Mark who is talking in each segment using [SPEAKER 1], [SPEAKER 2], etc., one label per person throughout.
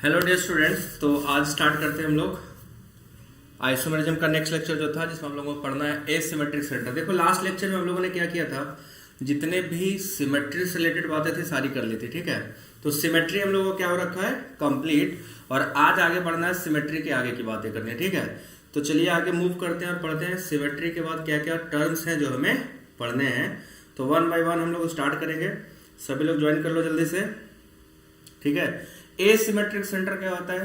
[SPEAKER 1] Hello dear students, तो आज start करते हैं हम लोग आइसोमेरिज्म का नेक्स्ट लेक्चर जो था, जिसमें हम लोगों को पढ़ना है एसिमेट्रिक सेंटर। देखो लास्ट लेक्चर में हम लोगों ने क्या किया था, जितने भी सिमेट्री से रिलेटेड बातें थी सारी कर ली थी। ठीक है, तो सिमेट्री हम लोगों को क्या हो रखा है, कंप्लीट। और आज आगे बढ़ना है, सिमेट्री के आगे की बातें करनी है। ठीक है, तो चलिए आगे मूव करते हैं और पढ़ते हैं सिमेट्री के बाद क्या क्या टर्म्स हैं जो हमें पढ़ने हैं। तो वन बाय वन हम लोग स्टार्ट करेंगे। सभी लोग ज्वाइन कर लो जल्दी से। ठीक है, एसिमेट्रिक सेंटर क्या होता है,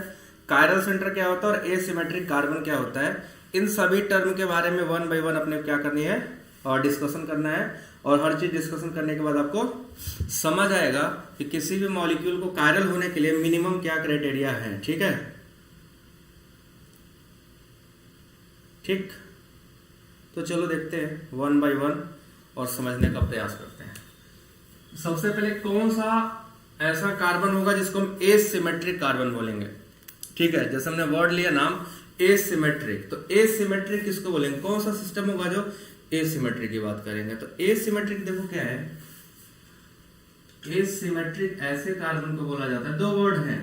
[SPEAKER 1] कायरल सेंटर क्या होता है और एसिमेट्रिक कार्बन क्या होता है, इन सभी टर्म के बारे में वन बाय वन अपने क्या करनी है और डिस्कशन करना है। और हर चीज डिस्कशन करने के बाद आपको समझ आएगा कि किसी भी मॉलिक्यूल को कायरल होने के लिए मिनिमम क्या क्राइटेरिया है। ठीक है, ठीक, तो चलो देखते हैं वन बाय वन और समझने का प्रयास करते हैं। सबसे पहले कौन सा ऐसा कार्बन होगा जिसको हम एसिमेट्रिक कार्बन बोलेंगे। ठीक है, जैसे हमने वर्ड लिया नाम एसिमेट्रिक, तो एसिमेट्रिक किसको बोलेंगे, कौन सा सिस्टम होगा जो एसिमेट्रिक की बात करेंगे। तो एसिमेट्रिक देखो क्या है, एसिमेट्रिक ऐसे कार्बन को बोला जाता है, दो वर्ड हैं,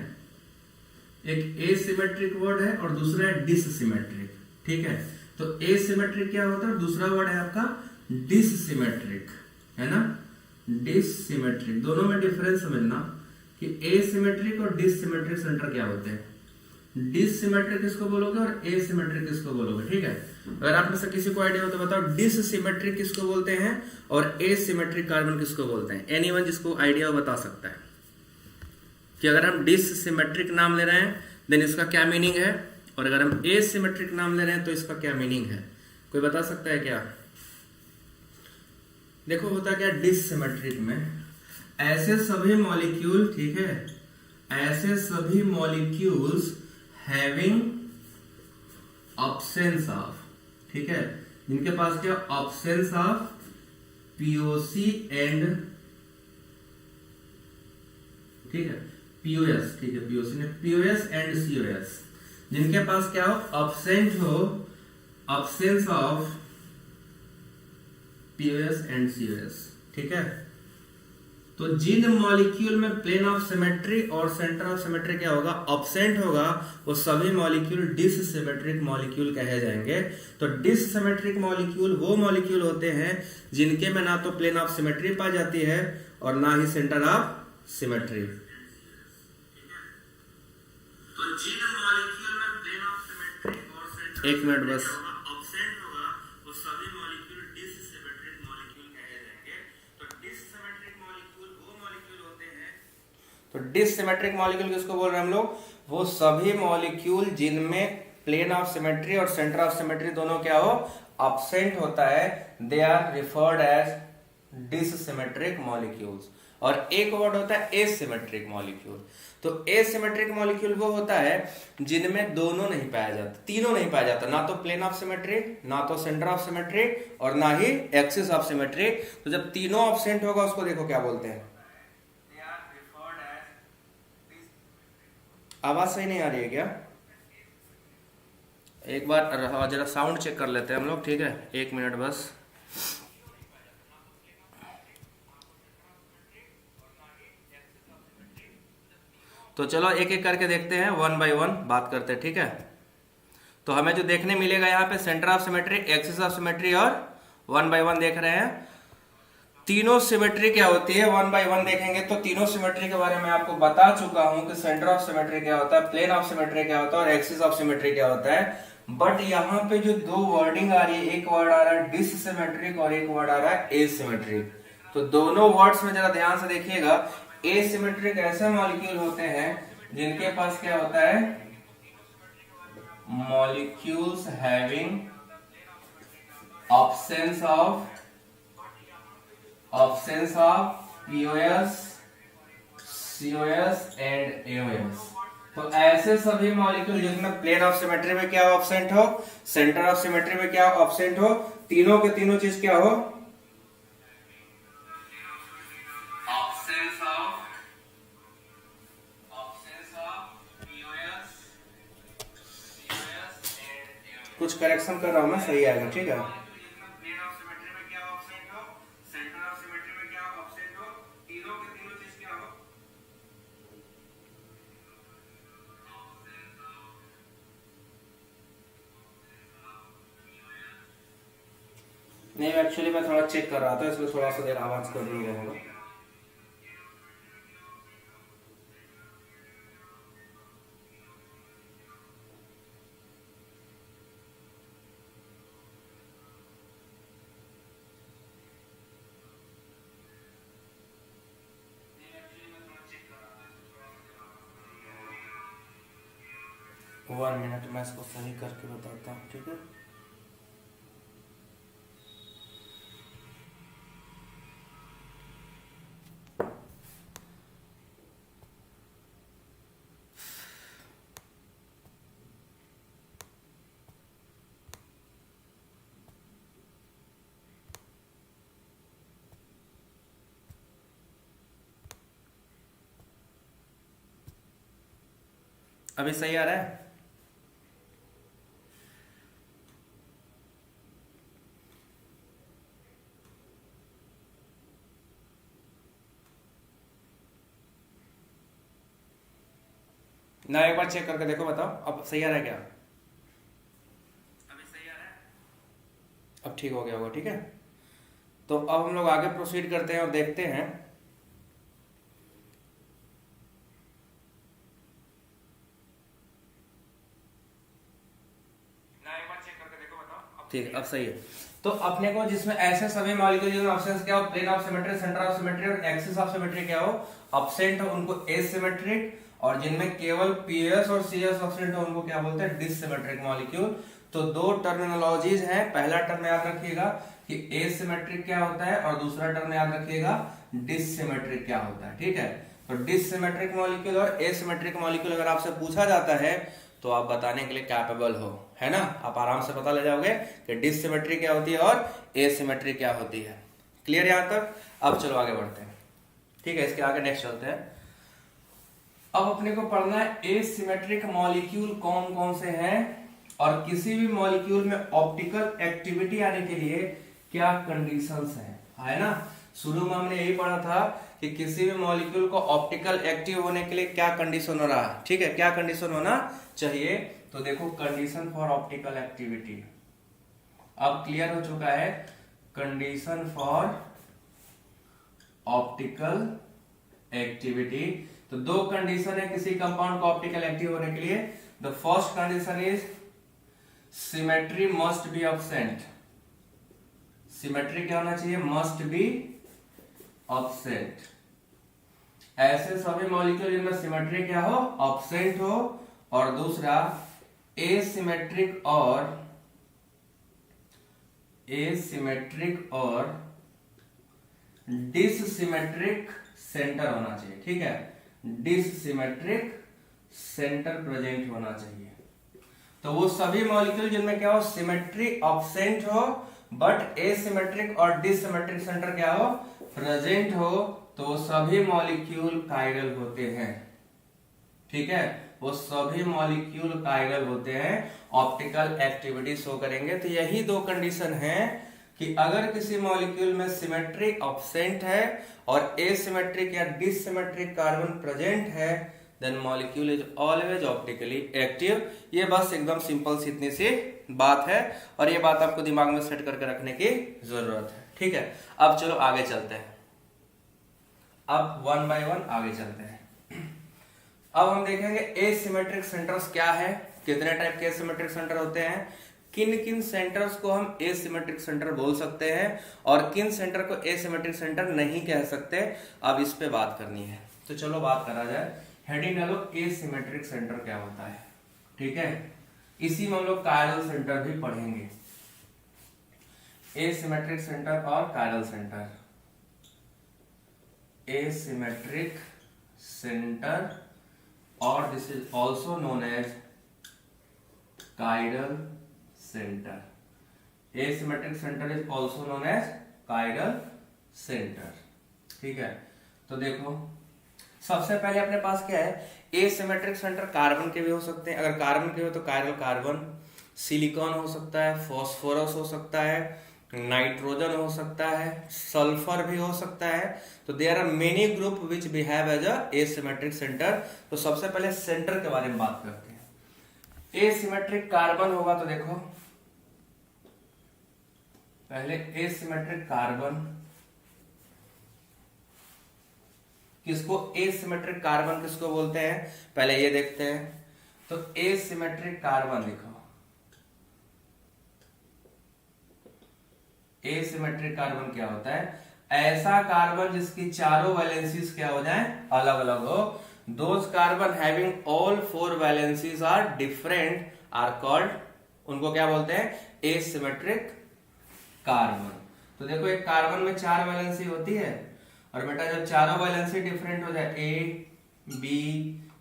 [SPEAKER 1] एक एसिमेट्रिक वर्ड है और दूसरा है डिससिमेट्रिक। ठीक है, तो एसिमेट्रिक क्या होता है, दूसरा वर्ड है आपका डिससिमेट्रिक, है ना। डिससिमेट्रिक, दोनों में डिफरेंस समझना कि एसिमेट्रिक और डिससिमेट्रिक सेंटर क्या होते हैं। डिससिमेट्रिक किसको बोलोगे और एसिमेट्रिक किसको बोलोगे। ठीक है, अगर आप में से किसी को आइडिया हो तो बताओ डिससिमेट्रिक किसको बोलते हैं और एसिमेट्रिक कार्बन किसको बोलते हैं। एनीवन जिसको आइडिया हो बता सकता है कि अगर हम डिससिमेट्रिक नाम ले रहे हैं देन इसका क्या मीनिंग है, और अगर हम एसिमेट्रिक नाम ले रहे हैं तो इसका क्या मीनिंग है। कोई बता सकता है क्या। देखो होता क्या, डिससिमेट्रिक में ऐसे सभी मॉलिक्यूल, ठीक है, ऐसे सभी मॉलिक्यूल्स हैविंग ऑब्सेंस ऑफ, ठीक है, जिनके पास क्या ऑब्सेंस ऑफ पीओसी एंड, ठीक है, पीओएस, ठीक है, पीओसी ने पीओएस एंड सीओएस, जिनके पास क्या हो ऑब्सेंट हो, absence of POS and COS. ठीक है, तो जिन मॉलिक्यूल में प्लेन ऑफ सिमेट्री और सेंटर ऑफ सिमेट्री क्या होगा, ऑब्सेंट होगा, वो सभी मॉलिक्यूल डिससिमेट्रिक मॉलिक्यूल कहे जाएंगे। तो डिससिमेट्रिक मॉलिक्यूल वो मॉलिक्यूल होते हैं जिनके में ना तो प्लेन ऑफ सिमेट्री पाई जाती है और ना ही सेंटर ऑफ सिमेट्री। तो जिन मॉलिक्यूल में प्लेन ऑफ सिमेट्री और सेंटर, एक मिनट बस, ऑब्सेंट होगा, वो सभी मॉलिक्यूल डिससिमेट्रिक मॉलिक्यूल कहे जाएंगे। तो डिससिमेट्रिक मॉलिक्यूल वो मॉलिक्यूल होते हैं, तो डिससिमेट्रिक मॉलिक्यूल किसको बोल रहे हैं हम लोग, वो सभी मॉलिक्यूल जिनमें प्लेन ऑफ सिमेट्री और सेंटर ऑफ सिमेट्री दोनों क्या हो, ऑब्सेंट होता है, they are referred as dissymmetric molecules. और एक वर्ड होता है एसिमेट्रिक मॉलिक्यूल। तो एसिमेट्रिक मॉलिक्यूल वो होता है जिनमें दोनों नहीं पाया जाता, तीनों नहीं पाया जाता, ना तो प्लेन ऑफ सिमेट्री, ना तो सेंटर ऑफ सिमेट्री और ना ही एक्सिस ऑफ सिमेट्री। तो जब तीनों ऑब्सेंट होगा उसको देखो क्या बोलते हैं, आवाज सही नहीं आ रही है क्या, एक बार जरा साउंड चेक कर लेते हैं हम लोग। ठीक है, एक मिनट बस। तो चलो एक एक करके देखते हैं, वन बाय वन बात करते हैं। ठीक है, तो हमें जो देखने मिलेगा यहाँ पे centre of symmetry, axis of symmetry और वन बाय वन देख रहे हैं। तीनों सिमेट्री क्या होती है वन बाय वन देखेंगे तो तीनों सिमेट्री के बारे में आपको बता चुका हूं कि सेंटर ऑफ सिमेट्री क्या होता है, प्लेन ऑफ सिमेट्री क्या होता है और एक्सिस ऑफ सिमेट्री क्या होता है। बट यहाँ पे जो दो वर्डिंग आ रही है, एक वर्ड आ रहा है डिससिमेट्रिक और एक वर्ड आ रहा है एसिमेट्रिक। तो दोनों वर्ड्स में जरा ध्यान से देखिएगा। एसिमेट्रिक ऐसे मॉलिक्यूल होते हैं जिनके पास क्या होता है, molecules having absence of POS, COS and AOS. तो ऐसे सभी मॉलिक्यूल जिसमें प्लेन ऑफ सिमेट्री में क्या ऑब्सेंट हो, सेंटर ऑफ सिमेट्री में क्या ऑब्सेंट हो, तीनों के तीनों चीज क्या हो, कुछ करेक्शन कर रहा हूं मैं, सही आएगा। ठीक है, नहीं एक्चुअली मैं थोड़ा चेक कर रहा था, इसलिए थोड़ा सा देर आवाज कर नहीं रहा होगा। वन मिनट मैं इसको सही करके बताता हूँ, ठीक है। अभी सही आ रहा है? ना एक बार चेक करके देखो, बताओ अब सही आ रहा है क्या? अभी सही आ रहा है? अब ठीक हो गया होगा, ठीक है। तो अब हम लोग आगे प्रोसीड करते हैं और देखते हैं। ना एक बार चेक करके देखो, बताओ ठीक है, अब सही है। तो अपने को जिसमें ऐसे सभी मॉलिक्यूल जिसमें ऑप्शंस क्या हो, plane of symmetry, centre of symmetry और एक्सिस ऑफ सिमेट्री क्या हो, अपसेंट हो, उनको एसिमेट्रिक, और जिनमें केवल पीएस और सीएस ऑप्शेंट हो उनको क्या बोलते हैं, डिसिमेट्रिक मॉलिक्यूल। तो दो टर्मिनोलॉजीज हैं, पहला टर्म याद रखिएगा कि एसिमेट्रिक क्या होता है, और दूसरा टर्म याद रखिएगा डिसिमेट्रिक क्या होता है, ठीक है। तो डिसिमेट्रिक मॉलिक्यूल और एसिमेट्रिक मॉलिक्यूल अगर आपसे पूछा जाता है तो आप बताने के लिए कैपेबल हो, है ना। आप आराम से पता ले जाओगे कि डिसिमेट्री क्या होती है और एसिमेट्री क्या होती है। क्लियर यहां तक? अब चलो आगे बढ़ते हैं, ठीक है। इसके आगे नेक्स्ट चलते हैं। अब अपने को पढ़ना है एसिमेट्रिक मॉलिक्यूल कौन कौन से हैं, और किसी भी मॉलिक्यूल में ऑप्टिकल एक्टिविटी आने के लिए क्या कंडीशंस हैं, है ना। शुरू में हमने यही पढ़ा था कि किसी भी मॉलिक्यूल को ऑप्टिकल एक्टिव होने के लिए क्या कंडीशन हो रहा है, ठीक है, क्या कंडीशन होना चाहिए। तो देखो कंडीशन फॉर ऑप्टिकल एक्टिविटी अब क्लियर हो चुका है। कंडीशन फॉर ऑप्टिकल एक्टिविटी, तो दो कंडीशन है किसी कंपाउंड को ऑप्टिकल एक्टिव होने के लिए। The first condition is symmetry must be absent. Symmetry क्या होना चाहिए, मस्ट बी ऑब्सेंट। ऐसे सभी मॉलिक्यूल जिनमें सिमेट्री क्या हो, ऑब्सेंट हो। और दूसरा एसिमेट्रिक और डिससिमेट्रिक सेंटर होना चाहिए, ठीक है। डिससिमेट्रिक सेंटर प्रेजेंट होना चाहिए। तो वो सभी मॉलिक्यूल जिनमें क्या हो, सिमेट्री ऑब्सेंट हो बट एसिमेट्रिक और डिससिमेट्रिक सेंटर क्या हो, प्रेजेंट हो, तो वो सभी मॉलिक्यूल कायरल होते हैं, ठीक है। वो सभी मॉलिक्यूल कायरल होते हैं, ऑप्टिकल एक्टिविटी शो करेंगे। तो यही दो कंडीशन है कि अगर किसी मॉलिक्यूल में सिमेट्री ऑब्सेंट है और एसिमेट्रिक या डिससिमेट्रिक कार्बन प्रेजेंट है, then molecule is always optically active. ये बस एकदम सिंपल सी इतनी सी बात है, और ये बात आपको दिमाग में सेट करके रखने की जरूरत है, ठीक है। अब चलो आगे चलते हैं, अब वन बाय वन आगे चलते हैं। अब हम देखेंगे एसिमेट्रिक सेंटर्स क्या है, कितने टाइप के एसिमेट्रिक सेंटर होते हैं, किन किन सेंटर्स को हम एसिमेट्रिक सेंटर बोल सकते हैं और किन सेंटर को एसिमेट्रिक सेंटर नहीं कह सकते। अब इस पे बात करनी है, तो चलो बात करा जाए। हेडिंग डालो एसिमेट्रिक सेंटर क्या होता है, ठीक है। इसी में हम लोग कायरल सेंटर भी पढ़ेंगे, एसिमेट्रिक सेंटर और कायरल सेंटर। एसिमेट्रिक सेंटर और this is also known as chiral centre. Asymmetric centre is also known as chiral centre, ठीक है। तो देखो सबसे पहले अपने पास क्या है, एसिमेट्रिक सेंटर कार्बन के भी हो सकते हैं। अगर कार्बन के हो तो कायरल कार्बन, सिलिकॉन हो सकता है, फास्फोरस हो सकता है, नाइट्रोजन हो सकता है, सल्फर भी हो सकता है। तो there are many group which behave as a asymmetric centre. तो सबसे पहले सेंटर के बारे में बात करते हैं। एसिमेट्रिक कार्बन होगा तो देखो पहले एसिमेट्रिक कार्बन, किसको एसिमेट्रिक कार्बन किसको बोलते हैं पहले ये देखते हैं। तो एसिमेट्रिक कार्बन लिखो, एसिमेट्रिक कार्बन क्या होता है? ऐसा कार्बन जिसकी चारों वैलेंसीज क्या हो जाए, अलग अलग हो। Those carbon having all 4 valencies are different are called, उनको क्या बोलते हैं? Asymmetric carbon. तो देखो एक कार्बन में 4 वैलेंसी होती है, और बेटा जब चारों वैलेंसी डिफरेंट हो जाए, ए बी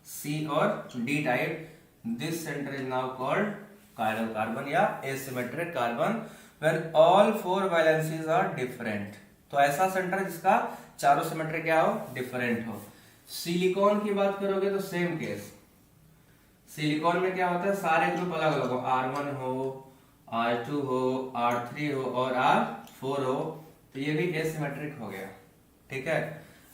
[SPEAKER 1] सी और D type, this centre is now called chiral carbon या asymmetric carbon when all 4 valencies are different। तो ऐसा सेंटर जिसका चारों सिमेट्री क्या हो, डिफरेंट हो। सिलिकॉन की बात करोगे तो सेम केस, सिलिकॉन में क्या होता है, सारे ग्रुप अलग अलग हो, R1 हो, R2 हो, R3 हो और R4 हो, तो ये भी एसिमेट्रिक हो गया। ठीक है,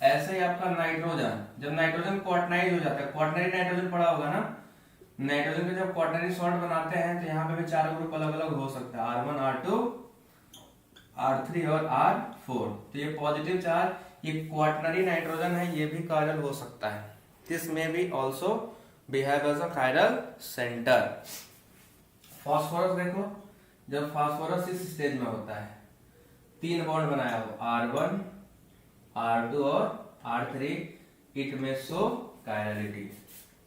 [SPEAKER 1] ऐसे ही आपका नाइट्रोजन, जब नाइट्रोजन क्वाटरनाइज हो जाता है, क्वाटरनरी नाइट्रोजन पढ़ा होगा ना, नाइट्रोजन के जब क्वाटरनरी सॉल्ट बनाते हैं तो यहाँ पे भी चारों ग्रुप अलग अलग हो सकता है, R1 R2 R3 और R4। तो ये पॉजिटिव चार्ज, ये क्वाटरनरी नाइट्रोजन है, ये भी कायरल हो सकता है। दिस में भी also behave as a chiral centre. Phosphorus देखो, जब फास्फोरस इस स्टेज में होता है, 3 बॉन्ड बनाया हो, R1 R2 और R3, इट में शो कायरलिटी।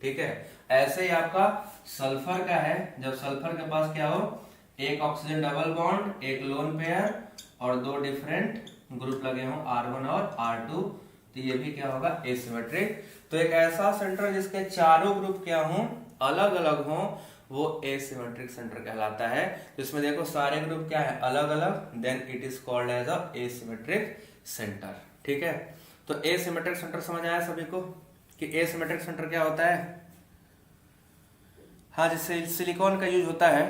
[SPEAKER 1] ठीक है, ऐसे ही आपका सल्फर का है, जब सल्फर के पास क्या हो, एक ऑक्सीजन डबल बॉन्ड, एक लोन पेयर और 2 डिफरेंट ग्रुप लगे हो, R1 और R2, तो ये भी क्या होगा, एसिमेट्रिक। तो एक ऐसा सेंटर जिसके चारों ग्रुप क्या हो, अलग अलग हो, वो एसिमेट्रिक सेंटर कहलाता है। जिसमें देखो सारे ग्रुप क्या है, अलग अलग, then it is called as a asymmetric centre. ठीक है, तो एसिमेट्रिक सेंटर समझ आया सभी को कि एसिमेट्रिक सेंटर क्या होता है। हाँ, जैसे सिलिकॉन का यूज होता है,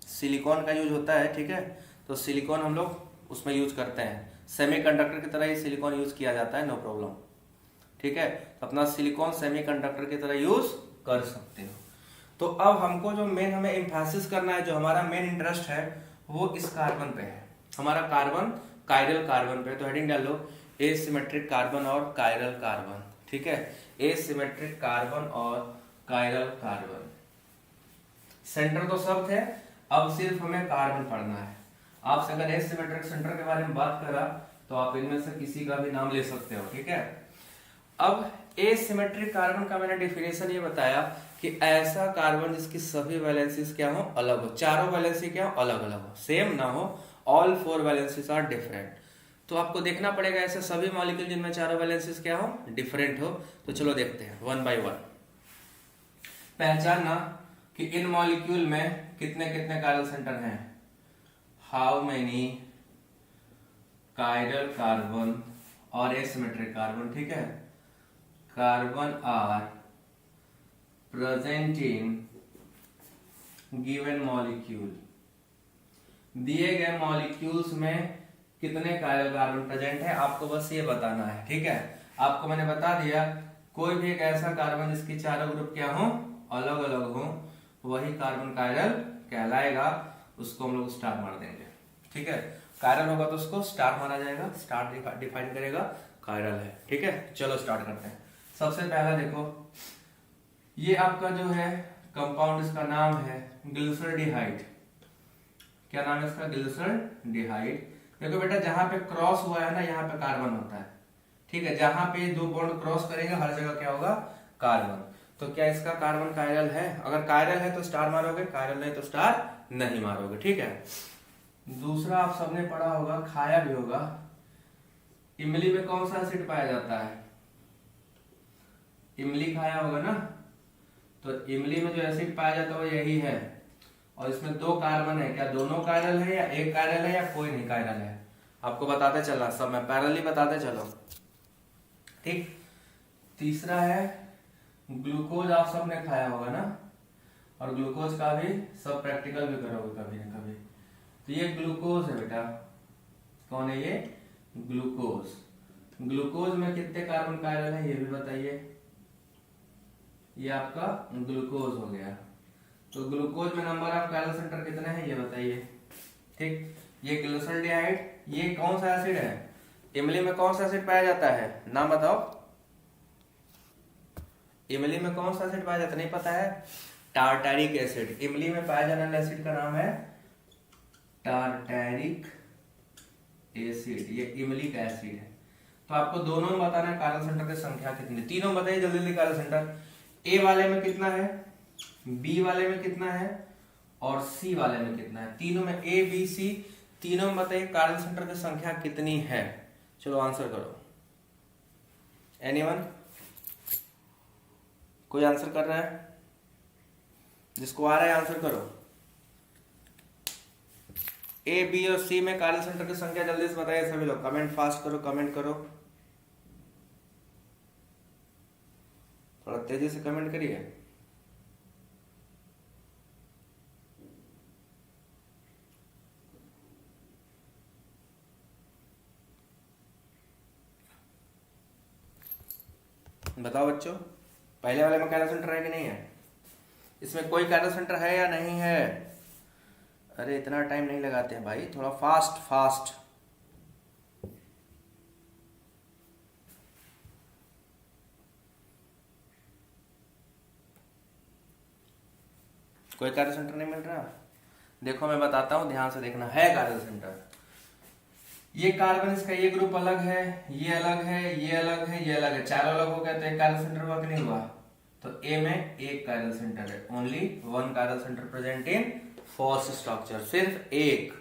[SPEAKER 1] सिलिकॉन का यूज होता है। ठीक है, तो सिलिकॉन हम लोग उसमें यूज करते हैं, सेमीकंडक्टर की तरह ही सिलिकॉन यूज किया जाता है, नो प्रॉब्लम। ठीक है, तो अपना सिलिकॉन सेमीकंडक्टर की तरह यूज कर सकते हो। तो अब हमको जो मेन हमें एम्फेसिस करना है, जो हमारा मेन इंटरेस्ट है, वो इस कार्बन पे है, हमारा कार्बन कायरल कार्बन पे। तो हेडिंग डाल लो, एसिमेट्रिक कार्बन और कायरल कार्बन। ठीक है, एसिमेट्रिक कार्बन और कायरल कार्बन। सेंटर तो सब थे, अब सिर्फ हमें कार्बन पढ़ना है। आपसे अगर एसिमेट्रिक सेंटर के बारे में बात करा तो आप इनमें से किसी का भी नाम ले सकते हो। ठीक है, अब एसिमेट्रिक कार्बन का मैंने डेफिनेशन ये बताया कि ऐसा कार्बन जिसकी सभी वैलेंसीज क्या हो, अलग हो, चारों वैलेंसी क्या हो, अलग अलग हो, सेम ना हो, ऑल 4 वैलेंसीज आर डिफरेंट। तो आपको देखना पड़ेगा ऐसे सभी मॉलिक्यूल जिनमें चारों वैलेंसीज क्या हो, डिफरेंट हो। तो चलो देखते हैं 1 by 1। पहचानना कि इन मॉलिक्यूल में कितने कितने कायरल सेंटर हैं, हाउ मेनी कायरल कार्बन और एसिमेट्रिक कार्बन। ठीक है, carbon are present in given molecule, दिए गए मॉलिक्यूल्स में कितने कायरल कार्बन प्रेजेंट है, आपको बस ये बताना है। ठीक है, आपको मैंने बता दिया, कोई भी एक ऐसा कार्बन जिसकी चारों ग्रुप क्या हो, अलग अलग हो, वही कार्बन कायरल कहलाएगा, उसको हम लोग स्टार मार देंगे। ठीक है, कायरल होगा तो उसको स्टार मारा जाएगा, स्टार डिफाइन करेगा कायरल है। ठीक है, चलो स्टार्ट करते हैं। सबसे पहला देखो, ये आपका जो है कंपाउंड, इसका नाम है ग्लिसरॉल्डिहाइड। क्या नाम है इसका, ग्लिसरॉल्डिहाइड। देखो बेटा, जहां पे क्रॉस हुआ है ना, यहाँ पे कार्बन होता है। ठीक है, जहां पे 2 बॉन्ड क्रॉस करेंगे हर जगह क्या होगा, कार्बन। तो क्या इसका कार्बन कायरल है? अगर कायरल है तो स्टार मारोगे, कायरल नहीं तो स्टार नहीं मारोगे। ठीक है, दूसरा आप सबने पढ़ा होगा, खाया भी होगा, इमली में कौन सा एसिड पाया जाता है, इमली खाया होगा ना, तो इमली में जो एसिड पाया जाता है वो यही है, और इसमें 2 कार्बन है। क्या दोनों कायरल है या एक कायरल है या कोई नहीं कायरल है, आपको बताते चला, सब मैं पैरेलली बताते चलो। ठीक, तीसरा है ग्लूकोज, आप सबने खाया होगा ना, और ग्लूकोज का भी सब प्रैक्टिकल भी करोगे कभी ना कभी। तो ये ग्लूकोज है बेटा, कौन है ये, ग्लूकोज। ग्लूकोज में कितने कार्बन कायरल है ये भी बताइए, ये आपका ग्लूकोज हो गया। तो ग्लूकोज में नंबर ऑफ कायरल सेंटर कितने हैं ये बताइए। ठीक, ये ग्लिसरॉल्डिहाइड, ये कौन सा एसिड है? इमली में कौन सा एसिड पाया जाता है? नाम बताओ। इमली में कौन सा एसिड पाया जाता है? नहीं पता है? टार्टैरिक एसिड। इमली में पाया जाने वाला एसिड का नाम है टार्टैरिक एसिड। ये इमली का एसिड है। तो आपको दोनों में बताना है कार्बन सेंटर की संख्या कितनी। तीनों बताइए जल्दी जल्दी। कार्बन सेंटर ए वाले में कितना है, बी वाले में कितना है और सी वाले में कितना है? तीनों में ए बी सी तीनों में बताइए कार्बन सेंटर की संख्या कितनी है। चलो आंसर करो। एनीवन? कोई आंसर कर रहा है? जिसको आ रहा है आंसर करो। ए बी और सी में कार्बन सेंटर की संख्या जल्दी से बताइए सभी लोग। कमेंट फास्ट करो, कमेंट करो, थोड़ा तेजी से कमेंट करिए। बताओ बच्चों, पहले वाले में कार्बन सेंटर है कि नहीं है? इसमें कोई कार्बन सेंटर है या नहीं है? अरे इतना टाइम नहीं लगाते हैं भाई, थोड़ा फास्ट फास्ट। कोई कार्बन सेंटर नहीं मिल रहा? देखो मैं बताता हूं, ध्यान से देखना। है कार्बन सेंटर। ये कार्बन, इसका ये ग्रुप अलग है, ये अलग है, ये अलग है, ये अलग है, चारों अलग हो गया तो एक कार्बन सेंटर हुआ कि नहीं हुआ? तो ए में एक कार्बन सेंटर है। Only one carbon centre present in first structure, सिर्फ एक।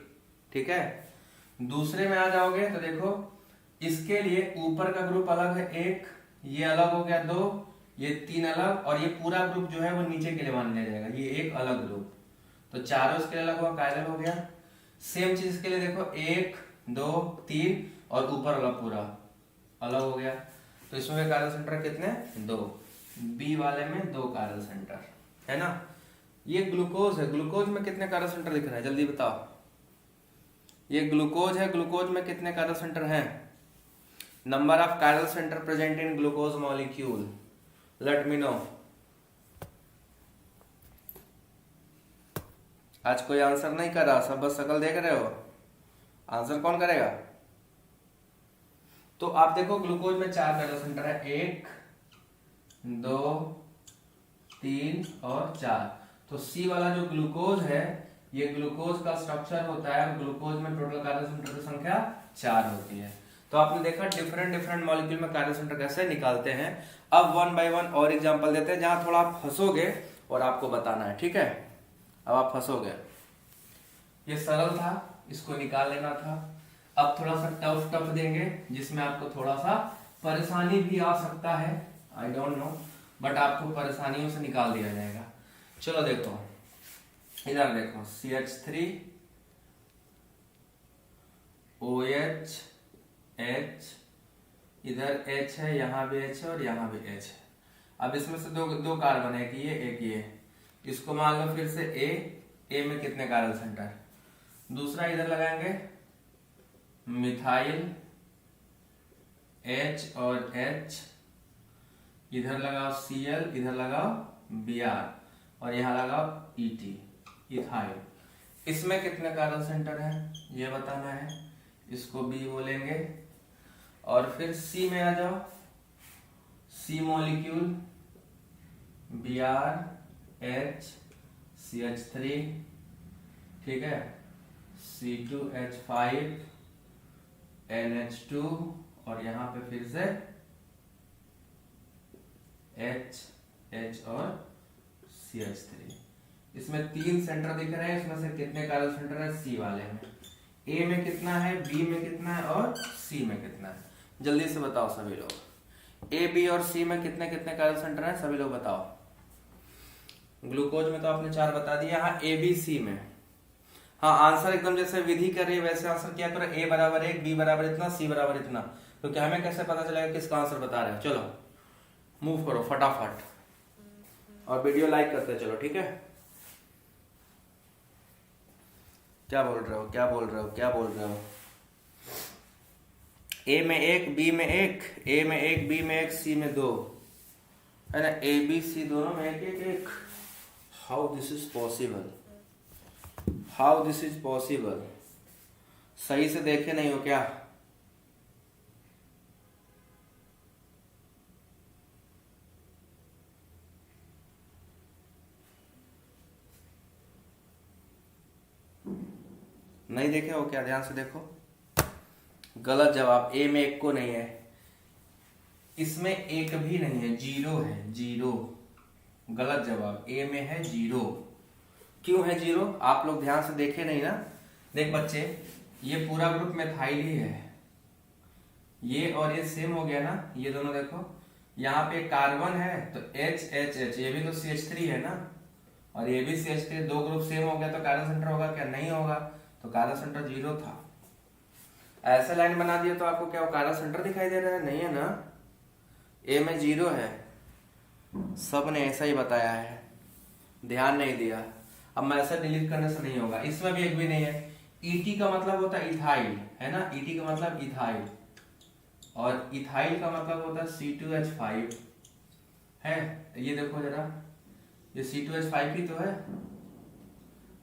[SPEAKER 1] ठीक है। दूसरे में आ जाओगे तो देखो इसके लिए ऊपर का ग्रुप अलग है एक, ये अलग हो गया दो, ये तीन अलग, और ये पूरा ग्रुप जो है वो नीचे के लिए मान लिया जाएगा, ये एक अलग ग्रुप। तो चारों इसके लिए अलग हुआ, कायरल हो गया। सेम चीज के लिए देखो एक दो तीन और ऊपर अलग पूरा अलग हो गया। तो इसमें कार्बन सेंटर कितने? दो। बी वाले में दो कार्बन सेंटर है ना। ये ग्लूकोज है, ग्लूकोज में कितने कार्बन सेंटर दिख रहे हैं जल्दी बताओ। ये ग्लूकोज है, ग्लूकोज में कितने कार्बन सेंटर हैं? Number of carbon centre present in glucose molecule, let me know. आज कोई आंसर नहीं कर रहा, सब बस शकल देख रहे हो। आंसर कौन करेगा? तो आप देखो ग्लूकोज में चार कार्बन सेंटर है, एक दो तीन और चार। तो सी वाला जो ग्लूकोज है, ये ग्लूकोज का स्ट्रक्चर होता है और ग्लूकोज में टोटल कार्बन सेंटर की संख्या 4 होती है। तो आपने देखा डिफरेंट डिफरेंट मॉलिक्यूल में कार्बन सेंटर कैसे निकालते हैं। अब वन बाय वन और एग्जांपल देते हैं जहां थोड़ा आप फंसोगे और आपको बताना है। ठीक है, अब आप फंसोगे। ये सरल था, इसको निकाल लेना था। अब थोड़ा सा टफ टफ देंगे जिसमें आपको थोड़ा सा परेशानी भी आ सकता है, आई डोंट नो, बट आपको परेशानियों से निकाल दिया जाएगा। चलो देखो, इधर देखो CH3 OH H, इधर H है, यहां भी H है और यहां भी H है। अब इसमें से दो कार्बन है, एक ये। इसको मान लो फिर से A में कितने कार्बन सेंटर? दूसरा इधर लगाएंगे मिथाइल H और H, इधर लगाओ Cl, इधर लगाओ Br और यहां लगाओ ET, इथाइल। इसमें कितने कार्बन सेंटर है ये बताना है, इसको B बोलेंगे। और फिर C में आ जाओ, C molecule Br H CH3, ठीक है, C2H5 NH2 और यहां पे फिर से H और CH3। इसमें 3 सेंटर दिख रहे हैं, इसमें से कितने कार्बन सेंटर है? C वाले में। A में कितना है, B में कितना है और C में कितना है? जल्दी से बताओ सभी लोग। A B और C में कितने कितने कार्बन सेंटर है सभी लोग बताओ। ग्लूकोज में तो आपने 4 बता दिया। हाँ A B C में, हाँ आंसर एकदम जैसे विधि कर रही है वैसे आंसर क्या करो। A बराबर 1, B बराबर इतना, C बराबर इतना। तो क्या हमें कैसे पता चलेगा किसका आंसर बता रहे हैं? चलो मूव करो फटाफट और वीडियो लाइक करते चलो, ठीक है। क्या बोल रहे हो, क्या बोल रहे हो, क्या बोल रहे हो? A में 1, B में 1, A में 1, B में 1, C में 2 है ना। A B C दोनों में 1, how this is possible, how this is possible? सही से देखे नहीं हो क्या? नहीं देखे हो क्या? ध्यान से देखो। गलत जवाब। ए में एक को नहीं है, इसमें एक भी नहीं है, जीरो है, जीरो। गलत जवाब। ए में है जीरो। क्यों है जीरो? आप लोग ध्यान से देखे नहीं ना। देख बच्चे, ये पूरा ग्रुप मेथाइल ही है, ये और ये सेम हो गया ना, ये दोनों देखो, यहाँ पे कार्बन है तो H H H, ये भी तो CH3 है ना, और ये भी CH3, दो ग्रुप सेम हो गया तो कार्बन सेंटर होगा क्या? नहीं होगा, तो कार्बन सेंटर जीरो था। ऐसे लाइन बना दिया तो आपको क्या कार्बन सेंटर दिखाई दे रहा है? नहीं है ना, ए में जीरो है। सब ने ऐसा ही बताया है, ध्यान नहीं दिया। अब मैं ऐसा डिलीट करने से नहीं होगा। इसमें भी एक भी नहीं है। ईटी का मतलब होता है इथाइल, है ना, ईटी का मतलब इथाइल, और इथाइल का मतलब होता है C2H5 है। ये देखो जरा, ये C2H5 ही तो है।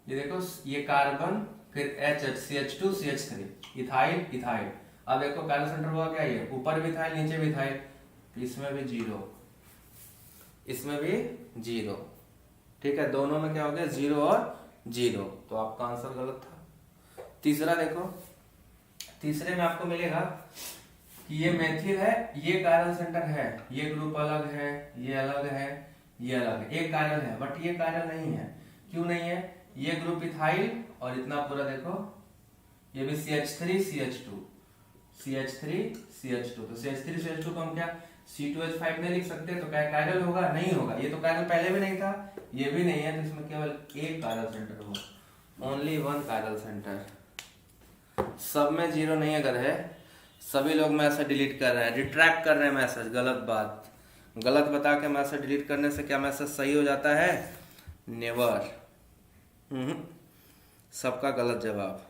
[SPEAKER 1] ये देखो, ये कार्बन, फिर HH, CH2, CH3, ethyl, ethyl. अब देखो कार्बन सेंटर हुआ क्या? ये ऊपर भी इथाइल, नीचे भी इथाइल, इसमें भी जीरो, इसमें भी जीरो। ठीक है, दोनों में क्या हो गया? जीरो और जीरो, तो आपका आंसर गलत था। तीसरा देखो, तीसरे में आपको मिलेगा कि ये मेथिल है, ये कायरल सेंटर है, ये ग्रुप अलग है, ये अलग है, ये अलग है, एक कायरल है बट ये कायरल नहीं है। क्यों नहीं है? ये ग्रुप इथाइल और इतना पूरा देखो, ये भी CH3 CH2, CH3 CH2, तो CH3 CH2 को हम क्या C2H5 नहीं लिख सकते? तो क्या कायरल होगा? नहीं होगा। ये तो कायरल पहले भी नहीं था, ये भी नहीं है, तो इसमें केवल एक कायरल सेंटर होगा, ओनली वन कायरल सेंटर। सब में जीरो नहीं अगर है, सभी लोग मैसेज डिलीट कर रहे हैं, रिट्रैक्ट कर रहे हैं मैसेज। गलत बात, गलत बता के मैसेज डिलीट करने से क्या मैसेज सही हो जाता है? नेवर। सबका गलत जवाब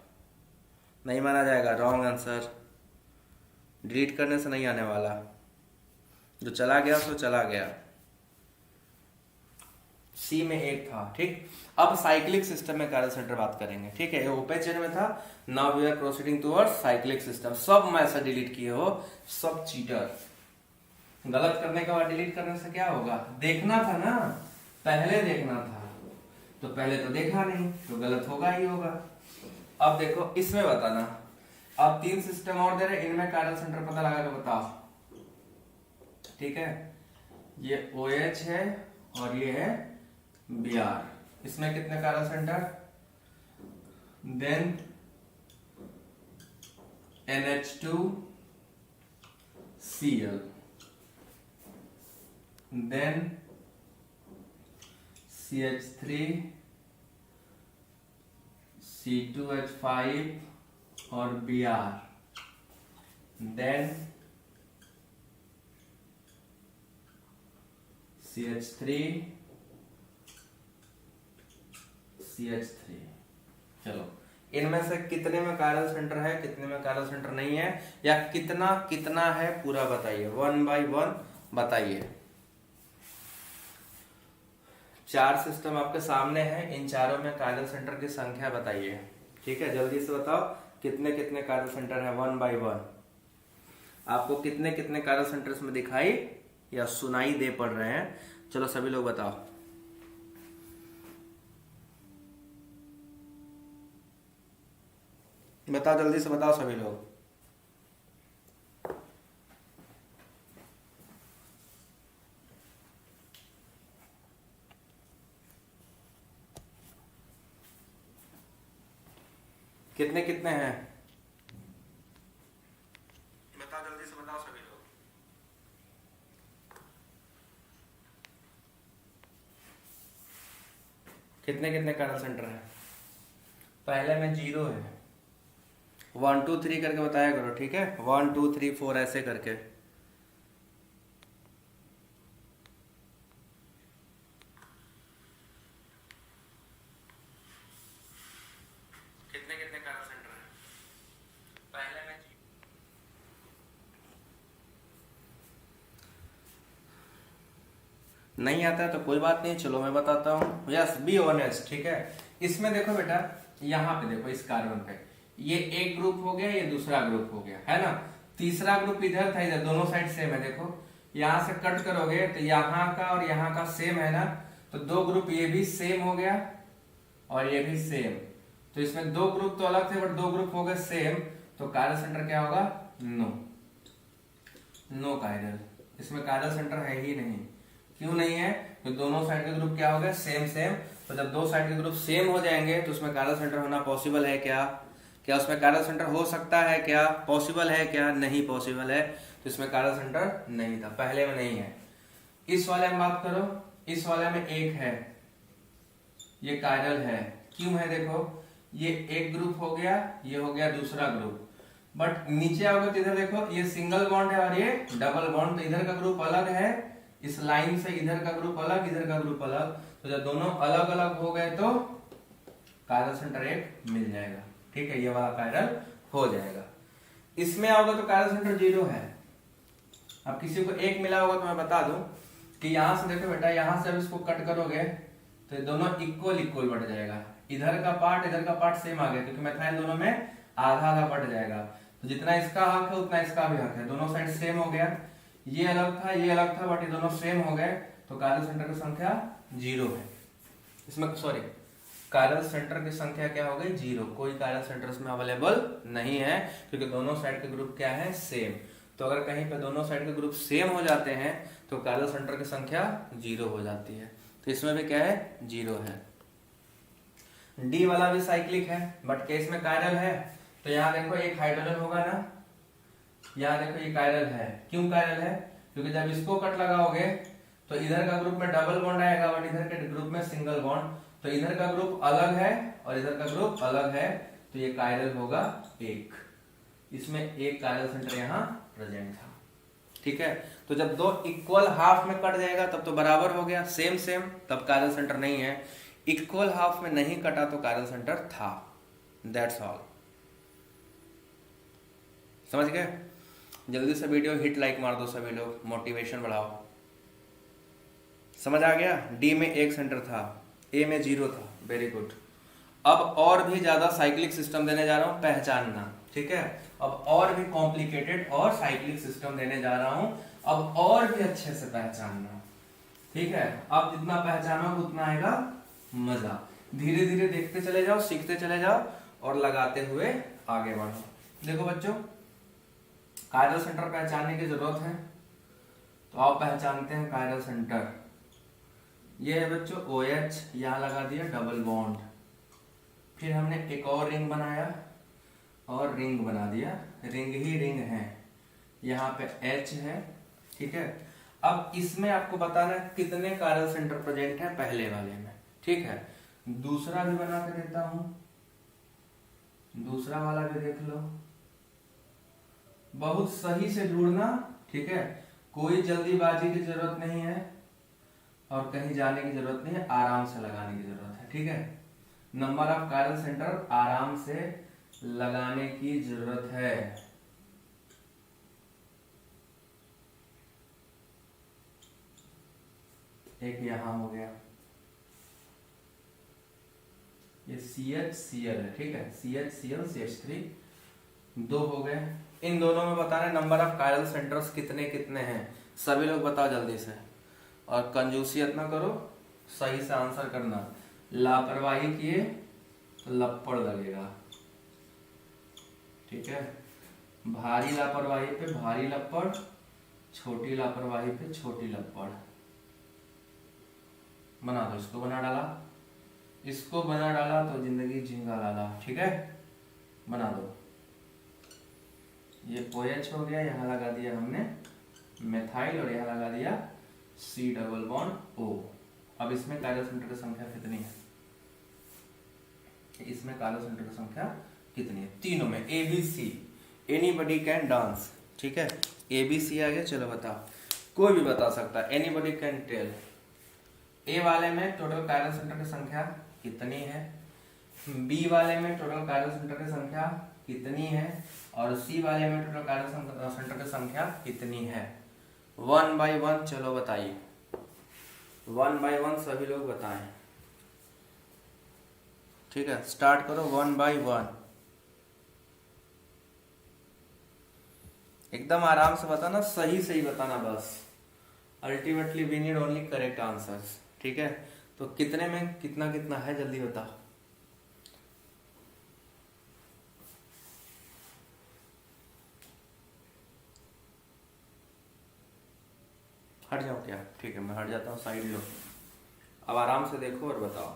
[SPEAKER 1] नहीं माना जाएगा, रॉन्ग आंसर। डिलीट करने से नहीं आने वाला, जो चला गया सो चला गया। सी में एक था। ठीक, अब साइक्लिक सिस्टम में कायरल सेंटर बात करेंगे। ठीक है, ये ओपन चेन में था, now we are proceeding towards cyclic system. सब मैसेज डिलीट किए हो, सब चीटर। गलत करने के बाद डिलीट करने से क्या होगा? देखना था ना, पहले देखना था, तो पहले तो देखा नहीं, तो गलत होगा ही होगा। अब देखो इसमें बताना, अब तीन सिस्टम और दे रहे, इनमें कायरल सेंटर पता लगा के बताओ। ठीक है, ये OH है और ये है Br, इसमें कितने chiral centre? Then NH2Cl, then CH3 C2H5 और Br, देन CH3 CH3। चलो, इनमें से कितने में कायरल सेंटर है, कितने में कायरल सेंटर नहीं है, या कितना कितना है पूरा बताइए, 1 by 1 बताइए। चार सिस्टम आपके सामने है, इन चारों में कायरल सेंटर की संख्या बताइए। ठीक है, जल्दी से बताओ कितने कितने कायरल सेंटर है, 1 by 1। आपको कितने कितने कायरल सेंटर्स में दिखाई या सुनाई दे पड़ रहे हैं? चलो सभी लोग बताओ। बताओ, जल्दी से बताओ सभी लोग। कितने कितने हैं? बताओ, जल्दी से बताओ सभी लोग। कितने कितने कायरल सेंटर है? पहले में जीरो है, 1 2 3 करके बताया करो। ठीक है, 1 2 3 4 ऐसे करके। कितने कितने कायरल सेंटर है? पहले में नहीं आता है तो कोई बात नहीं, चलो मैं बताता हूँ। Yes, B1H। ठीक है, इसमें देखो बेटा, यहाँ पे देखो, इस कार्बन पे ये एक ग्रुप हो गया, ये दूसरा ग्रुप हो गया, है ना। तीसरा ग्रुप इधर था, इधर दोनों साइड सेम है। देखो यहां से कट करोगे तो यहाँ का और यहाँ का सेम है ना, तो दो ग्रुप ये भी सेम हो गया और ये भी सेम। तो इसमें दो ग्रुप तो अलग थे बट दो ग्रुप हो गए सेम, तो कायरल सेंटर क्या होगा? No, no chiral. इसमें कायरल सेंटर है ही नहीं। क्यों नहीं है? तो दोनों साइड के ग्रुप क्या हो गए? Same same. तो जब दो साइड के ग्रुप सेम हो जाएंगे तो उसमें कायरल सेंटर होना पॉसिबल है क्या? क्या उसमें कायरल सेंटर हो सकता है क्या? पॉसिबल है क्या? नहीं पॉसिबल है। तो इसमें कायरल सेंटर नहीं था, पहले में नहीं है। इस वाले में बात करो, इस वाले में एक है, ये कायरल है। क्यों है? देखो ये एक ग्रुप हो गया, ये हो गया दूसरा ग्रुप। बट नीचे आओगे तो इधर देखो ये सिंगल बॉन्ड है और ये डबल बॉन्ड, तो इधर का ग्रुप अलग है, इस लाइन से इधर का ग्रुप अलग, इधर का ग्रुप अलग। तो जब दोनों अलग अलग हो गए तो कायरल सेंटर एक मिल जाएगा। ठीक है, ये वाला कायरल हो जाएगा। इसमें आओगे तो कायरल सेंटर 0 है। अब किसी को एक मिला होगा तो मैं बता दूं कि यहां से देखो बेटा, यहां से अब इसको कट करोगे तो दोनों इक्वल इक्वल बढ़ जाएगा। इधर का पार्ट सेम आ गया, क्योंकि मैथाइल दोनों में आधा आधा बढ़ जाएगा। तो जितना इसका हक है उतना इसका भी हक है, दोनों साइड सेम हो गया। ये अलग था, ये अलग था, बट ये दोनों सेम हो गए, तो कायरल सेंटर की संख्या 0 है। इसमें सॉरी, कायरल सेंटर की संख्या क्या हो गई? 0। कोई कायरल सेंटर इसमें अवेलेबल नहीं है, क्योंकि दोनों साइड के ग्रुप क्या है? सेम। तो अगर कहीं पे दोनों साइड के ग्रुप सेम हो जाते हैं तो कायरल सेंटर की संख्या 0 हो जाती है। तो इसमें भी क्या है? 0 है। डी वाला भी साइक्लिक है, बट केस में कायरल है। तो यहाँ देखो एक हाइड्रोजन होगा ना, यहाँ देखो ये कायरल है। क्यों कायरल है? क्योंकि जब इसको कट लगाओगे तो इधर का ग्रुप में डबल बॉन्ड आएगा बट इधर के ग्रुप में सिंगल बॉन्ड। तो इधर का ग्रुप अलग है और इधर का ग्रुप अलग है, तो ये कायरल होगा 1। इसमें एक कायरल सेंटर यहाँ प्रेजेंट था। ठीक है, तो जब दो इक्वल हाफ में कट जाएगा तब तो बराबर हो गया, सेम सेम, तब कायरल सेंटर नहीं है। इक्वल हाफ में नहीं कटा तो कायरल सेंटर था। That's all. समझ गए? जल्दी से वीडियो हिट लाइक मार दो सभी लोग, मोटिवेशन बढ़ाओ। समझ आ गया? डी में एक सेंटर था, ए में 0 था। Very good. अब और भी ज्यादा साइक्लिक सिस्टम देने जा रहा हूं, पहचानना। ठीक है, अब और भी कॉम्प्लिकेटेड और साइक्लिक सिस्टम देने जा रहा हूं, अब और भी अच्छे से पहचानना। ठीक है, अब जितना पहचानोगे उतना आएगा मजा। धीरे धीरे देखते चले जाओ, सीखते चले जाओ और लगाते हुए आगे बढ़ो। देखो बच्चों, कायरल सेंटर पहचानने की जरूरत है, तो आप पहचानते हैं कायरल सेंटर। ये है बच्चों OH, यहां लगा दिया डबल बॉन्ड। फिर हमने एक और रिंग बनाया और रिंग बना दिया, रिंग ही रिंग है। यहाँ पे H है। ठीक है, अब इसमें आपको बताना है कितने कायरल सेंटर प्रेजेंट है पहले वाले में। ठीक है, दूसरा भी बना के देता हूं, दूसरा वाला भी देख लो। बहुत सही से ढूंढना। ठीक है, कोई जल्दीबाजी की जरूरत नहीं है और कहीं जाने की जरूरत नहीं है, आराम से लगाने की जरूरत है। ठीक है, नंबर ऑफ कायरल सेंटर आराम से लगाने की जरूरत है। एक यहां हो गया, ये CH है। ठीक है, CH CH3 2 हो गए। इन दोनों में बताना नंबर ऑफ कायरल सेंटर्स कितने कितने हैं। सभी लोग बताओ जल्दी से, और कंजूसियत ना करो, सही से आंसर करना। लापरवाही किए तो लपड़ लगेगा। ठीक है, भारी लापरवाही पे भारी लपड़, छोटी लापरवाही पे छोटी लपड़। बना दो, इसको बना डाला, इसको बना डाला तो जिंदगी झिंगा लाला। ठीक है, बना दो। ये OH हो गया, यहां लगा दिया हमने मेथाइल और यहां लगा दिया C डबल बॉन्ड O। अब इसमें कायरल सेंटर की संख्या कितनी है? इसमें कायरल सेंटर की संख्या कितनी है? तीनों में ABC, एनीबडी कैन डांस। ठीक है, ABC आ गया, चलो बताओ, कोई भी बता सकता है, एनीबडी कैन टेल। ए वाले में टोटल कायरल सेंटर की संख्या कितनी है, बी वाले में टोटल कायरल सेंटर की संख्या कितनी है, और सी वाले में टोटल कायरल सेंटर की संख्या कितनी है। 1 by 1 चलो बताइए, 1 by 1 सभी लोग बताएं। ठीक है, स्टार्ट करो 1 by 1। एकदम आराम से बताना, सही सही बताना बस। Ultimately we need only correct answers, ठीक है। तो कितने में कितना कितना है जल्दी बताओ। हट जाओ क्या? ठीक है, मैं हट जाता हूँ, साइड लो। अब आराम से देखो और बताओ।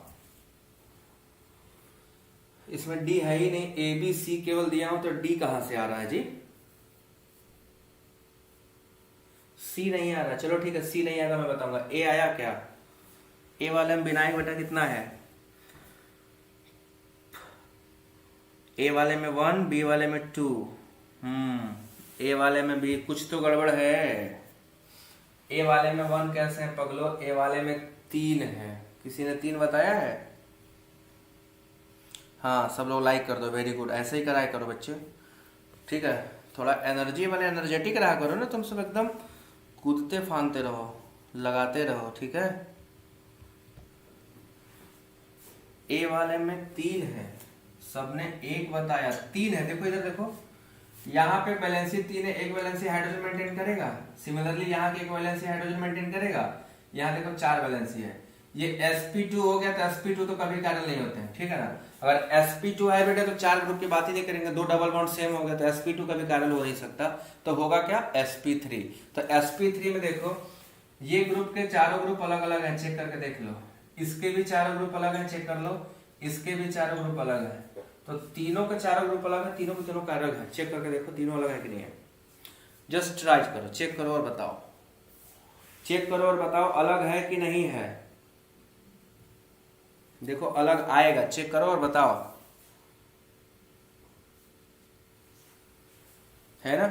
[SPEAKER 1] इसमें डी है ही नहीं, ए बी सी केवल दिया हूं, तो डी कहां से आ रहा है जी? सी नहीं आ रहा। चलो ठीक है, सी नहीं आएगा, मैं बताऊंगा। ए आया क्या? ए वाले में बिना बटा कितना है? ए वाले में 1, बी वाले में 2। ए वाले में भी कुछ तो गड़बड़ है। ए वाले में 1 कैसे है पगलो? ए वाले में 3 है। किसी ने 3 बताया है? हाँ, सब लोग लाइक कर दो, वेरी गुड। ऐसे ही कराया करो बच्चे, ठीक है। थोड़ा एनर्जी वाले एनर्जेटिक रहा करो ना, तुम सब एकदम कूदते फानते रहो, लगाते रहो, ठीक है। ए वाले में 3 है, सबने 1 बताया। 3 है, देखो इधर देखो, यहाँ पे वैलेंसी 3 है, एक वैलेंसी हाइड्रोजन मेंटेन करेगा। सिमिलरली यहाँ के एक वैलेंसी हाइड्रोजन मेंटेन करेगा। यहाँ देखो 4 वैलेंसी है। ये sp2 हो गया, तो sp2 तो कभी कार्य नहीं होते हैं, ठीक है ना। अगर sp2 है बेटे तो 4 ग्रुप की बात ही नहीं करेंगे। 2 डबल बॉन्ड सेम हो गया तो sp2 कभी कार्य हो नहीं सकता, तो होगा क्या? sp3। तो sp3 में देखो, ये ग्रुप के चारों ग्रुप अलग अलग हैं, चेक करके देख लो। इसके भी चारों ग्रुप अलग हैं, चेक कर लो। इसके भी चारों ग्रुप अलग है, तो तीनों के चारों ग्रुप अलग है, तीनों के तीनों कारक है। चेक करके देखो तीनों अलग है कि नहीं है। जस्ट ट्राई करो, चेक करो और बताओ। चेक करो और बताओ अलग है कि नहीं है। देखो अलग आएगा, चेक करो और बताओ, है ना।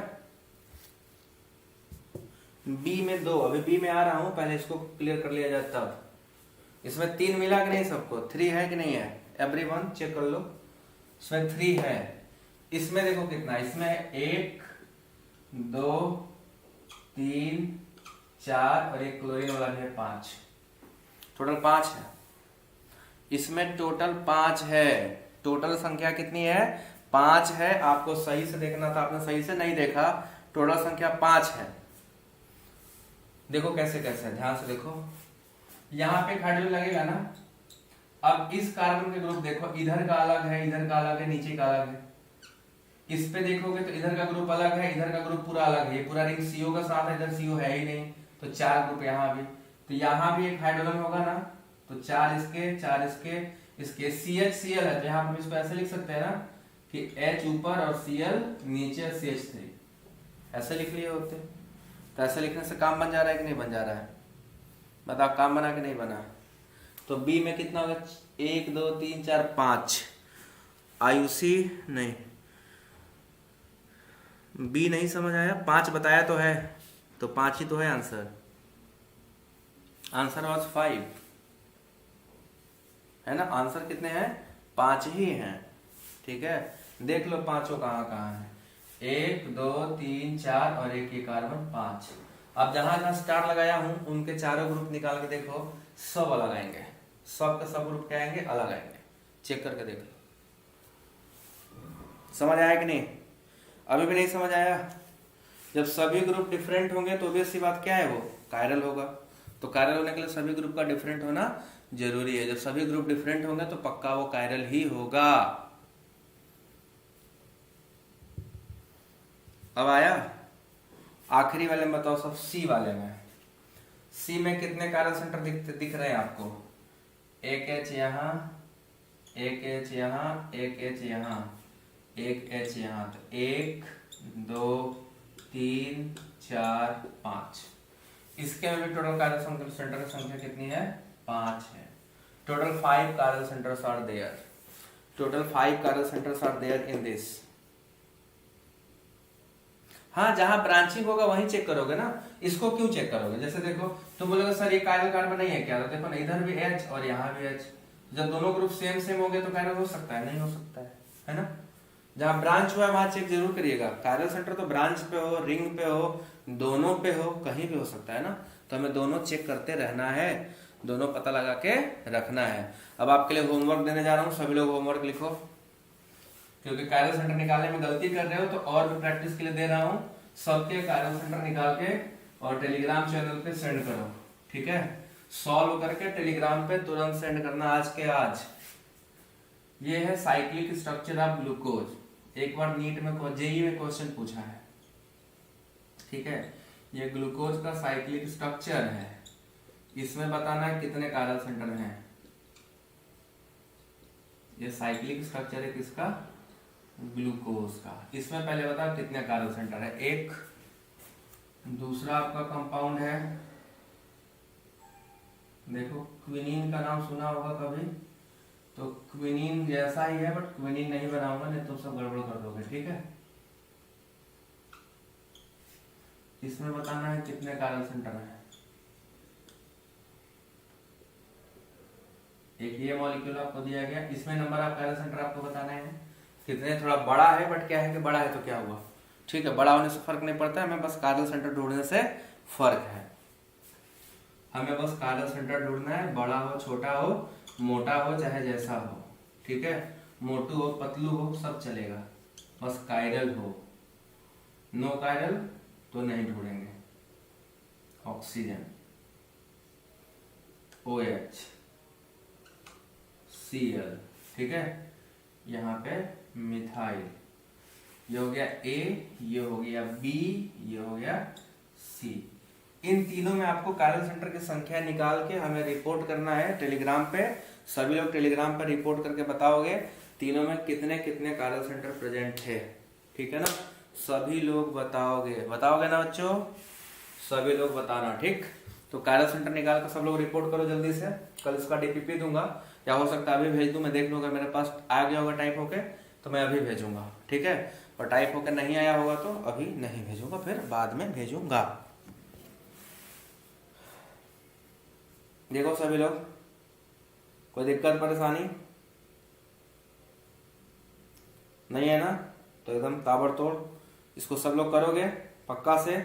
[SPEAKER 1] बी में 2, अभी बी में आ रहा हूं, पहले इसको क्लियर कर लिया जाए तब। इसमें 3 मिला कि नहीं सबको? 3 है कि नहीं है? एवरीवन चेक कर लो, इसमें 3 है। इसमें देखो कितना, इसमें 1 2 3 4 और एक क्लोरीन वाला भी है 5, टोटल 5 है। इसमें टोटल 5 है। टोटल संख्या कितनी है? 5 है। आपको सही से देखना था, आपने सही से नहीं देखा। टोटल संख्या 5 है। देखो कैसे कैसे, ध्यान से देखो। यहाँ पे हाइड्रोजन लगेगा ना। अब इस कार्बन के ग्रुप देखो, इधर का अलग है, इधर का अलग है, नीचे का अलग है। इस पे देखोगे तो इधर का ग्रुप अलग है, इधर का ग्रुप पूरा अलग है। ये पूरा रिंग सीओ का साथ है, इधर सीओ है ही नहीं, तो 4 ग्रुप यहाँ भी। तो यहाँ भी एक हाइड्रोजन होगा ना, तो 4 इसके, 4 इसके CH Cl है, तो यहाँ पर इसको ऐसे लिख सकते हैं ना कि H ऊपर और Cl नीचे, CH3 ऐसे लिख लिए होते। तो ऐसे लिखने से काम बन जा रहा है कि नहीं बन जा रहा है? बताओ काम बना कि नहीं बना? तो बी में कितना होगा? 1 2 3 4 5। आयुषी नहीं, बी नहीं समझ आया। 5 बताया तो है, तो 5 ही तो है आंसर। आंसर वाज 5, है ना। आंसर कितने हैं? 5 ही हैं, ठीक है। देख लो पांचों कहाँ कहाँ है। 1 2 3 4 और एक ये कार्बन 5। अब जहां जहां स्टार लगाया हूं उनके चारों ग्रुप निकाल के देखो, सब अलग आएंगे। सब के सब ग्रुप क्या आएंगे? अलग आएंगे। चेक करके देख लो। समझ आया कि नहीं? अभी भी नहीं समझ आया? जब सभी ग्रुप डिफरेंट होंगे तो obvious बात क्या है, वो कायरल होगा। तो कायरल होने के लिए सभी ग्रुप का डिफरेंट होना जरूरी है। जब सभी ग्रुप डिफरेंट होंगे तो पक्का वो कायरल ही होगा। अब आया आखिरी वाले में, बताओ सब। सी वाले में, सी में कितने कायरल सेंटर दिख रहे हैं आपको? एक H यहाँ, एक H यहाँ, एक H यहाँ, एक H यहाँ। तो 1 2 3 4 5। इसके में भी टोटल कायरल सेंटर की संख्या कितनी है? 5 है। Total 5 chiral centres are there. Total 5 chiral centres are there in this. हाँ, जहां ब्रांचिंग होगा वहीं चेक करोगे ना। इसको क्यों चेक करोगे? जैसे देखो तुम बोलोगे सर ये कायरल कार्बन नहीं है क्या? तो देखो ना, इधर भी H और यहाँ भी H। जब दोनों ग्रुप सेम सेम हो गए तो कायरल हो सकता है? नहीं हो सकता है ना। जहां ब्रांच हुआ है वहां चेक जरूर करिएगा। कायरल सेंटर तो ब्रांच पे हो, रिंग पे हो, दोनों पे हो, कहीं भी हो सकता है ना। तो हमें दोनों चेक करते रहना है, दोनों पता लगा के रखना है। अब आपके लिए होमवर्क देने जा रहा हूँ, सभी लोग होमवर्क लिखो। क्योंकि कायरल सेंटर निकालने में गलती कर रहे हो तो और भी प्रैक्टिस के लिए दे रहा हूँ। सबके कायरल सेंटर निकाल के और टेलीग्राम चैनल पे सेंड करो, ठीक है। सॉल्व करके टेलीग्राम पे तुरंत सेंड करना आज के आज। ये है साइक्लिक स्ट्रक्चर ऑफ ग्लूकोज, एक बार नीट में जेई में क्वेश्चन पूछा है, ठीक है। ये ग्लूकोज का साइक्लिक स्ट्रक्चर है, इसमें बताना है कितने कायरल सेंटर हैं। ये साइक्लिक स्ट्रक्चर है किसका, ग्लूकोज का। इसमें पहले बताओ कितने कायरल सेंटर है, एक। दूसरा आपका कंपाउंड है, देखो क्विनीन का नाम सुना होगा कभी, तो क्विनीन जैसा ही है बट क्विनीन नहीं बनाऊंगा, नहीं तो सब गड़बड़ कर दोगे, ठीक है। इसमें बताना है कितने कायरल सेंटर है। एक ये मॉलिक्यूल आपको दिया गया, इसमें नंबर ऑफ कायरल सेंटर आपको बताना है कितने। थोड़ा बड़ा है बट क्या है कि बड़ा है तो क्या हुआ, ठीक है, बड़ा होने से फर्क नहीं पड़ता है, हमें बस कायरल सेंटर ढूंढने से फर्क है। हमें बस कायरल सेंटर ढूंढना है, बड़ा हो छोटा हो मोटा हो चाहे जैसा हो, ठीक है। मोटू हो पतलू हो सब चलेगा, बस कायरल हो। नो कायरल तो नहीं ढूंढेंगे। ऑक्सीजन, OH, Cl, ठीक है। यहाँ पे मिथाइल, ये हो गया A, ये हो गया B, ये हो गया C। इन तीनों में आपको कायरल सेंटर की संख्या निकाल के हमें रिपोर्ट करना है टेलीग्राम पे। सभी लोग टेलीग्राम पे रिपोर्ट करके बताओगे तीनों में कितने कितने कायरल सेंटर प्रेजेंट है, ठीक है ना। सभी लोग बताओगे ना बच्चों, सभी लोग बताना, ठीक। तो कायरल सेंटर निकाल कर सब लोग रिपोर्ट करो जल्दी से। कल इसका DPP दूंगा, या हो सकता है अभी भेज दूं, मैं देख लूंगा मेरे पास आ गया होगा टाइप होके तो मैं अभी भेजूंगा, ठीक है। और टाइप होके नहीं आया होगा तो अभी नहीं भेजूंगा, फिर बाद में भेजूंगा। देखो सभी लोग, कोई दिक्कत परेशानी नहीं है ना, तो एकदम ताबड़तोड़ इसको सब लोग करोगे पक्का से।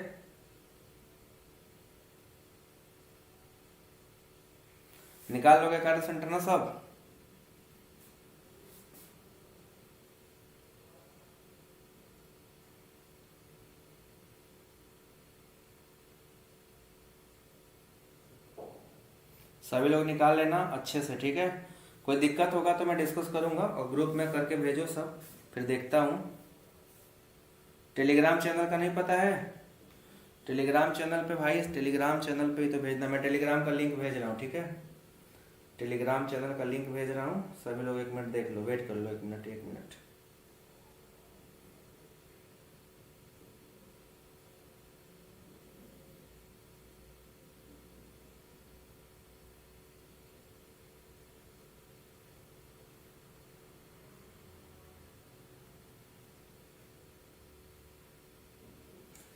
[SPEAKER 1] निकाल लोगे कायरल सेंटर ना सब। सभी लोग निकाल लेना अच्छे से, ठीक है। कोई दिक्कत होगा तो मैं डिस्कस करूंगा और ग्रुप में करके भेजो सब, फिर देखता हूं। टेलीग्राम चैनल का नहीं पता है, टेलीग्राम चैनल पे भाई, टेलीग्राम चैनल पे ही तो भेजना। मैं टेलीग्राम का लिंक भेज रहा हूँ, ठीक है। टेलीग्राम चैनल का लिंक भेज रहा हूँ, सभी लोग 1 मिनट देख लो, वेट कर लो 1 मिनट 1 मिनट।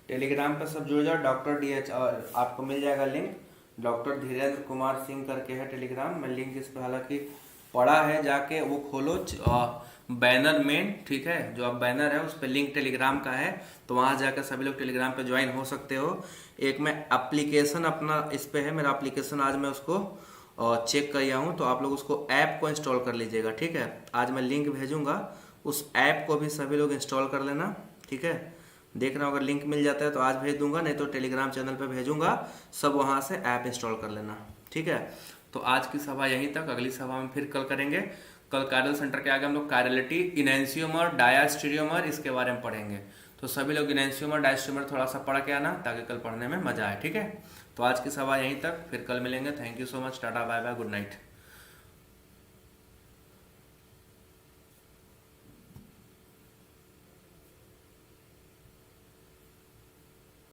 [SPEAKER 1] टेलीग्राम पे सब जुड़ जाओ। डॉक्टर DH और आपको मिल जाएगा लिंक, डॉक्टर धीरेन्द्र कुमार सिंह करके है टेलीग्राम। मैं लिंक इस पर हालांकि पढ़ा है, जाके वो खोलो बैनर में, ठीक है। जो आप बैनर है उस पर लिंक टेलीग्राम का है, तो वहां जाकर सभी लोग टेलीग्राम पे ज्वाइन हो सकते हो। एक मैं एप्लीकेशन अपना इस पे है, मेरा एप्लीकेशन आज मैं उसको चेक कर हूँ, तो आप लोग उसको ऐप को इंस्टॉल कर लीजिएगा, ठीक है। आज मैं लिंक भेजूंगा, उस ऐप को भी सभी लोग इंस्टॉल कर लेना, ठीक है। देख रहा हूँ अगर लिंक मिल जाता है तो आज भेज दूंगा, नहीं तो टेलीग्राम चैनल पे भेजूंगा, सब वहां से ऐप इंस्टॉल कर लेना, ठीक है। तो आज की सभा यहीं तक, अगली सभा में फिर कल करेंगे। कल कायरल सेंटर के आगे हम लोग कायरलिटी, इनैंसियोमर, डायस्टेरियोमर इसके बारे में पढ़ेंगे। तो सभी लोग इनैंसियोमर डायस्टेरियोमर थोड़ा सा पढ़ के आना ताकि कल पढ़ने में मजा आए, ठीक है। तो आज की सभा यहीं तक, फिर कल मिलेंगे। Thank you so much, ta-ta bye bye, good night.